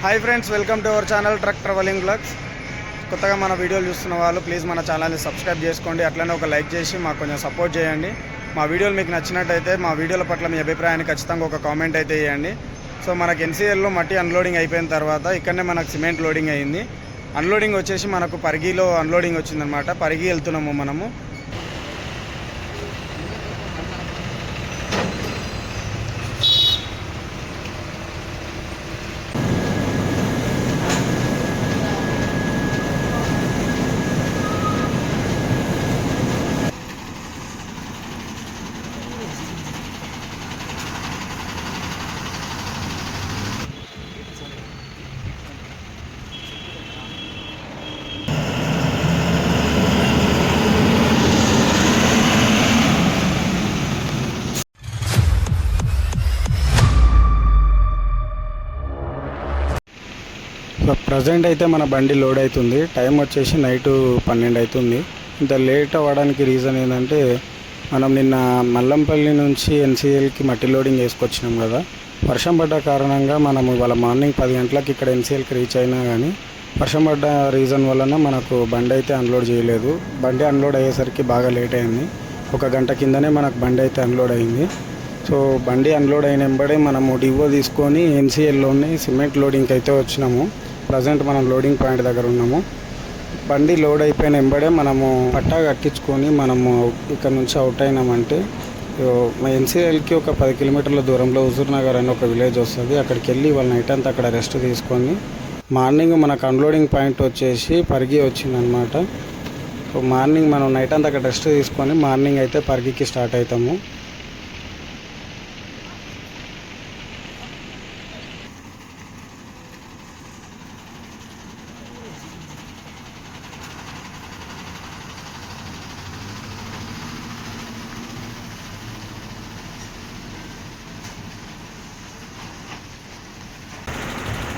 Hi friends, welcome to our channel truck travelling blogs. కొత్తగా మన వీడియోలు చూస్తున్న వాళ్ళు ప్లీజ్ మన ఛానల్ని సబ్స్క్రైబ్ చేసుకోండి. అట్లనే ఒక లైక్ చేసి మాకు కొంచెం సపోర్ట్ చేయండి. మా వీడియోలు మీకు నచ్చినట్టయితే మా వీడియోల పట్ల మీ అభిప్రాయాన్ని ఖచ్చితంగా ఒక కామెంట్ అయితే చేయండి. సో మనకు ఎన్సీఎల్లో మట్టి అన్లోడింగ్ అయిపోయిన తర్వాత ఇక్కడనే మనకు సిమెంట్ లోడింగ్ అయింది. అన్లోడింగ్ వచ్చేసి మనకు పరిగిలో అన్లోడింగ్ వచ్చిందనమాట. పరిగి వెళ్తున్నాము మనము. సో ప్రజెంట్ అయితే మన బండి లోడ్ అవుతుంది. టైం వచ్చేసి నైట్ 12 అవుతుంది. ఇంత లేట్ అవ్వడానికి రీజన్ ఏంటంటే మనం నిన్న మల్లంపల్లి నుంచి ఎన్సీఎల్కి మట్టి లోడింగ్ వేసుకొచ్చినాం కదా. వర్షం పడ్డ కారణంగా మనము ఇవాళ మార్నింగ్ 10 గంటలకు ఇక్కడ ఎన్సీఎల్కి రీచ్ అయినా కానీ వర్షం పడ్డ రీజన్ వలన మనకు బండి అయితే అన్లోడ్ చేయలేదు. బండి అన్లోడ్ అయ్యేసరికి బాగా లేట్ అయింది. 1 గంట కిందనే మనకు బండి అయితే అన్లోడ్ అయింది. సో బండి అన్లోడ్ అయిన వెంబడే మనము డివో తీసుకొని ఎన్సీఎల్లోనే సిమెంట్ లోడింగ్కి అయితే వచ్చినాము. ప్రజెంట్ మనం లోడింగ్ పాయింట్ దగ్గర ఉన్నాము. బండి లోడ్ అయిపోయిన వెంబడే మనము పట్టా కట్టించుకొని మనము ఇక్కడ నుంచి అవుట్ అయినామంటే మా ఎన్సీఎల్కి ఒక 10 కిలోమీటర్ల దూరంలో హుజూర్ నగర్ అని ఒక విలేజ్ వస్తుంది. అక్కడికి వెళ్ళి వాళ్ళ నైట్ అంతా అక్కడ రెస్ట్ తీసుకొని మార్నింగ్ మనకు అన్లోడింగ్ పాయింట్ వచ్చేసి పరిగి వచ్చిందనమాట. సో మార్నింగ్ మనం నైట్ అంతా అక్కడ రెస్ట్ తీసుకొని మార్నింగ్ అయితే పరిగికి స్టార్ట్ అవుతాము.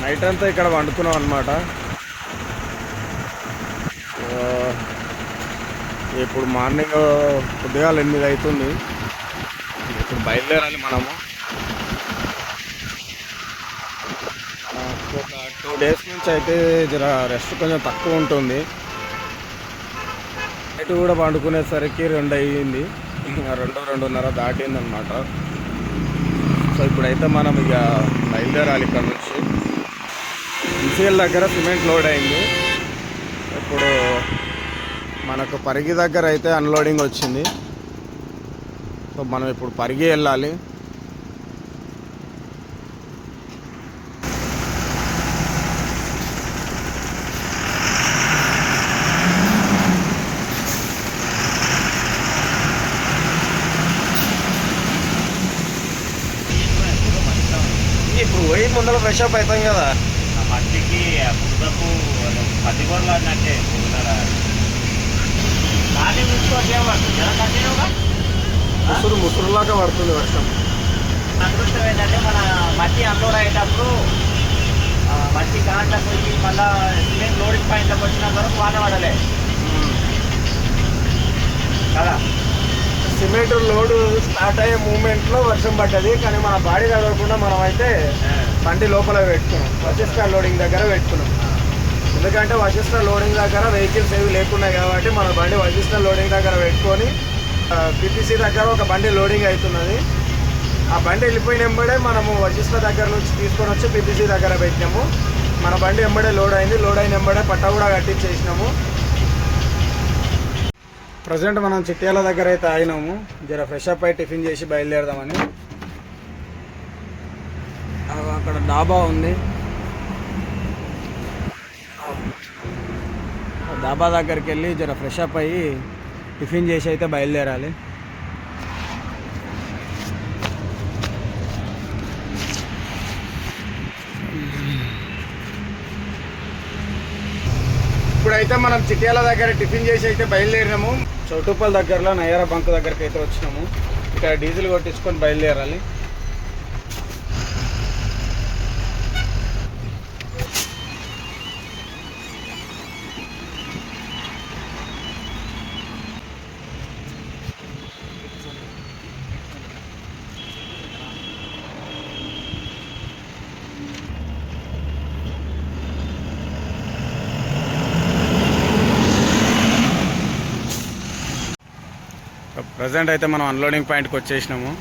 నైట్ అంతా ఇక్కడ వండుకున్నాం అనమాట. ఇప్పుడు మార్నింగ్ పొద్దుగాల 8 అవుతుంది. ఇప్పుడు బయలుదేరాలి మనము. ఒక 2 డేస్ నుంచి అయితే జర రెస్ట్ కొంచెం తక్కువ ఉంటుంది. నైట్ కూడా వండుకునేసరికి 2 అయ్యింది. 2:30 దాటింది అనమాట. సో ఇప్పుడైతే మనం ఇక బయలుదేరాలి ఇక్కడ నుంచి. ఎన్సీఎల్ దగ్గర సిమెంట్ లోడ్ అయింది. ఇప్పుడు మనకు పరిగి దగ్గర అయితే అన్లోడింగ్ వచ్చింది. సో మనం ఇప్పుడు పరిగి వెళ్ళాలి. ఇప్పుడు పోయి ముందర ఫ్రెష్ అప్ అవుతాం కదా. మట్టికి బుద్ధకు 10 గోడలు అన్నట్టే కానీ ముసురులాగా పడుతుంది వర్షం. అదృష్టం ఏంటంటే మన మట్టి అన్లోడ్ అయ్యేటప్పుడు మట్టి కాంట్లకు పోయి మళ్ళీ సిమెంట్ లోడింగ్ పాయింట్లకు వచ్చిన వరకు వాన పడలే కదా. సిమెంట్ లోడ్ స్టార్ట్ అయ్యే మూమెంట్లో వర్షం పడ్డది. కానీ మన బాడీ తడవకుండా మనం అయితే బండి లోపల పెట్టుకున్నాం. వశిష్ట లోడింగ్ దగ్గర పెట్టుకున్నాం. ఎందుకంటే వశిష్ట లోడింగ్ దగ్గర వెహికల్స్ ఏవి లేకున్నాయి కాబట్టి మన బండి వశిష్ట లోడింగ్ దగ్గర పెట్టుకొని పిపిసి దగ్గర ఒక బండి లోడింగ్ అవుతున్నది. ఆ బండి వెళ్ళిపోయిన వెంబడే మనము వశిష్ట దగ్గర నుంచి తీసుకొని వచ్చి పిపిసి దగ్గర పెట్టినాము. మన బండి వెంబడే లోడ్ అయింది. లోడ్ అయిన వెంబడే పట్టా కూడా కట్టించేసినాము. ప్రజెంట్ మనం చిట్యాల దగ్గర అయితే ఆగినాము. జర ఫ్రెష్ అప్ అయి టిఫిన్ చేసి బయలుదేరదామని. అక్కడ డాబా ఉంది. డాబా దగ్గరికి వెళ్ళి జర ఫ్రెష్ అప్ అయ్యి టిఫిన్ చేసి అయితే బయలుదేరాలి. ఇప్పుడైతే మనం చిట్యాల దగ్గర టిఫిన్ చేసి అయితే బయలుదేరినాము. చౌటుప్పల్ దగ్గరలో నయ్యార బంక్ దగ్గరికి అయితే వచ్చినాము. ఇక్కడ డీజిల్ కొట్టించుకొని బయలుదేరాలి. ప్రజెంట్ అయితే మనం అన్లోడింగ్ పాయింట్కి వచ్చేసినాము.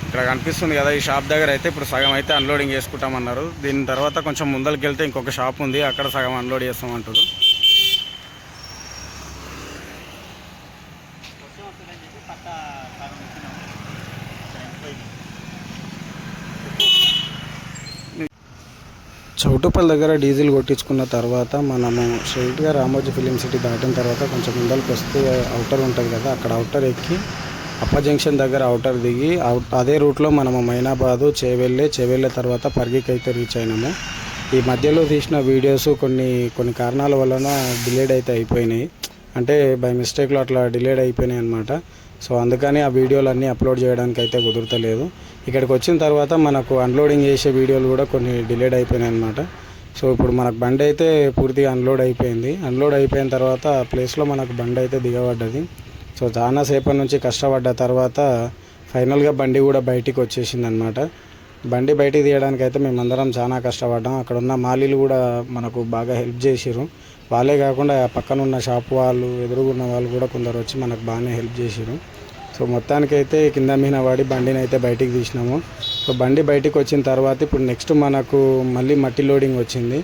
ఇక్కడ కనిపిస్తుంది కదా, ఈ షాప్ దగ్గర అయితే ఇప్పుడు సగం అయితే అన్లోడింగ్ చేసుకుంటామన్నారు. దీని తర్వాత కొంచెం ముందరికి వెళ్తే ఇంకొక షాప్ ఉంది, అక్కడ సగం అన్లోడ్ చేస్తామంటారు. చౌటుపల్లి దగ్గర డీజిల్ కొట్టించుకున్న తర్వాత మనము స్ట్రైట్గా రామోజీ ఫిలిం సిటీ దాటిన తర్వాత కొంచెం ముందరికి వస్తే అవుటర్ ఉంటుంది కదా, అక్కడ అవుటర్ ఎక్కి అప్ప జంక్షన్ దగ్గర అవుటర్ దిగి అదే రూట్లో మనము మైనాబాదు చేవెళ్ళే తర్వాత పర్గికి అయితే రీచ్ అయినాము. ఈ మధ్యలో తీసిన వీడియోస్ కొన్ని కారణాల వలన డిలేడ్ అయితే అయిపోయినాయి, అంటే బై మిస్టేక్లో అట్లా డిలేడ్ అయిపోయినాయి అనమాట. సో అందుకని ఆ వీడియోలు అన్నీ అప్లోడ్ చేయడానికి అయితే కుదరతలేదు. ఇక్కడికి వచ్చిన తర్వాత మనకు అన్లోడింగ్ చేసే వీడియోలు కూడా కొన్ని డిలేడ్ అయిపోయినాయి అనమాట. సో ఇప్పుడు మనకు బండి అయితే పూర్తిగా అన్లోడ్ అయిపోయింది. అన్లోడ్ అయిపోయిన తర్వాత ఆ ప్లేస్లో మనకు బండి అయితే దిగబడ్డది. సో చాలా సేపటి నుంచి కష్టపడ్డ తర్వాత ఫైనల్గా బండి కూడా బయటికి వచ్చేసింది అనమాట. బండి బయటికి తీయడానికి అయితే మేమందరం చాలా కష్టపడ్డాం. అక్కడ ఉన్న మాలీలు కూడా మనకు బాగా హెల్ప్ చేసిర్రు. వాళ్ళే కాకుండా పక్కన ఉన్న షాప్ వాళ్ళు, ఎదురుగున్న వాళ్ళు కూడా కొందరు వచ్చి మనకు బాగానే హెల్ప్ చేసిర్రు. సో మొత్తానికైతే కింద మీద పడి బండిని అయితే బయటికి తీసినాము. సో బండి బయటికి వచ్చిన తర్వాత ఇప్పుడు నెక్స్ట్ మనకు మళ్ళీ మట్టి లోడింగ్ వచ్చింది.